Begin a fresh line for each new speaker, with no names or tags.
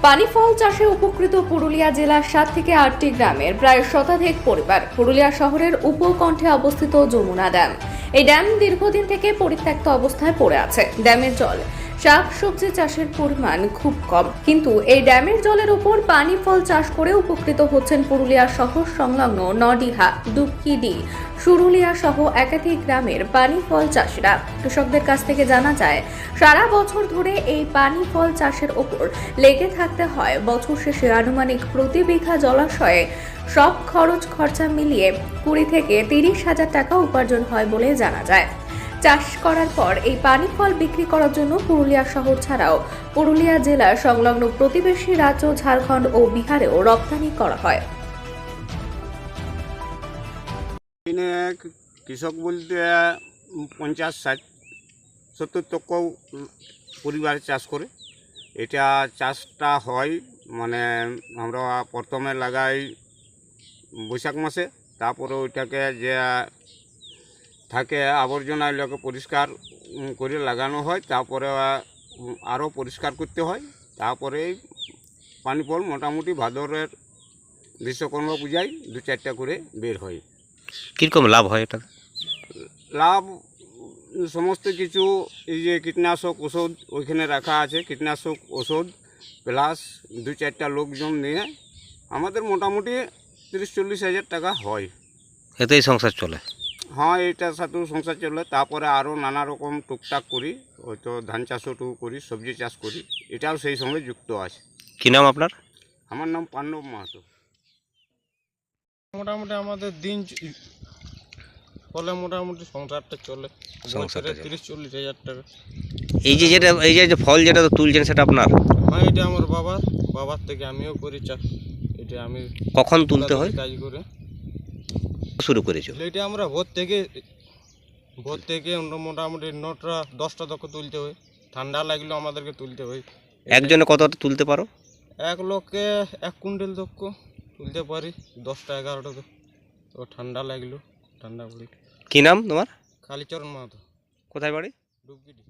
পানি ফল চাষে উপকৃত পুরুলিয়া জেলার 7 থেকে 8টি গ্রামের প্রায় শতাধিক পরিবার। পুরুলিয়া শহরের উপকণ্ঠে অবস্থিত যমুনা ড্যাম। এই ড্যাম দীর্ঘদিন থেকে পরিত্যক্ত অবস্থায় পড়ে আছে। ড্যামের জল শাকসবজি চাষের পরিমাণ খুব কম, কিন্তু এই ড্যামের জলের উপর পানি ফল চাষ করে উপকৃত হচ্ছেন পুরুলিয়া শহর সংলগ্ন নডিহা, ডুবকিডি, সুরুলিয়া সহ একাধিক গ্রামের পানি ফল চাষিরা। কৃষকদের কাছ থেকে জানা যায়, সারা বছর ধরে এই পানি ফল চাষের ওপর লেগে থাকতে হয়। বছর শেষে আনুমানিক প্রতি বিঘা জলাশয়ে সব খরচ খরচা মিলিয়ে 20 থেকে 30 হাজার টাকা উপার্জন হয় বলে জানা যায়। চাষ করার পর এই পানি ফল বিক্রি করার জন্য পুরুলিয়া শহর ছাড়াও পুরুলিয়া জেলার সংলগ্ন প্রতিবেশী রাজ্য ঝাড়খণ্ড ও বিহারেও রপ্তানি করা হয়।
কৃষক বলতে 50, 60, 70 তক পরিবার চাষ করে। এটা চাষটা হয় মানে আমরা প্রথমে লাগাই বৈশাখ মাসে, তারপরে ওইটাকে যে থাকে আবর্জনা এগুলোকে পরিষ্কার করে লাগানো হয়, তারপরে আরও পরিষ্কার করতে হয়। তারপরে পানি ফল মোটামুটি ভাদরের বিশ্বকর্মা পূজায় 2-4টা করে বের হয়।
কীরকম লাভ হয় এটা?
লাভ সমস্ত কিছু, এই যে কীটনাশক ওষুধ ওইখানে রাখা আছে, কীটনাশক ওষুধ প্লাস 2-4টা লোকজন নিয়ে আমাদের মোটামুটি 30-40 হাজার টাকা হয়।
এতেই সংসার চলে?
হ্যাঁ, এইটার সাথেও সংসার চলে। তারপরে আরও নানা রকম টুকটাক করি, হয়তো ধান চাষও করি, সবজি চাষ করি, এটাও সেই সঙ্গে যুক্ত আছে।
কী নাম আপনার?
আমার নাম পাণ্ডব মাহাতো।
মোটামুটি আমাদের দিন ফলে মোটামুটি সংসারটা চলে, বছরে 30-40 হাজার টাকা।
এই যে ফল যেটা তুলছেন সেটা আপনার?
হ্যাঁ, এটা আমার বাবার থেকে আমিও করি চাষ। এটা আমি
কখন তুলতে হয়?
কাজ করে
শুরু করেছো?
এটা আমরা ভোর থেকে মোটামুটি 9টা 10টা তক তুলতে হয়। ঠান্ডা লাগলেও আমাদেরকে তুলতে হয়।
একজনে কতটা তুলতে পারো?
এক লোককে 1 কুইন্টাল তক তুলতে পারি, 10টা 11টা তো ঠান্ডা লাগলো ঠান্ডা পড়ি।
কী নাম তোমার?
কালীচরণ মাহাতো।
কোথায় বাড়ি?
ডুবকিডি।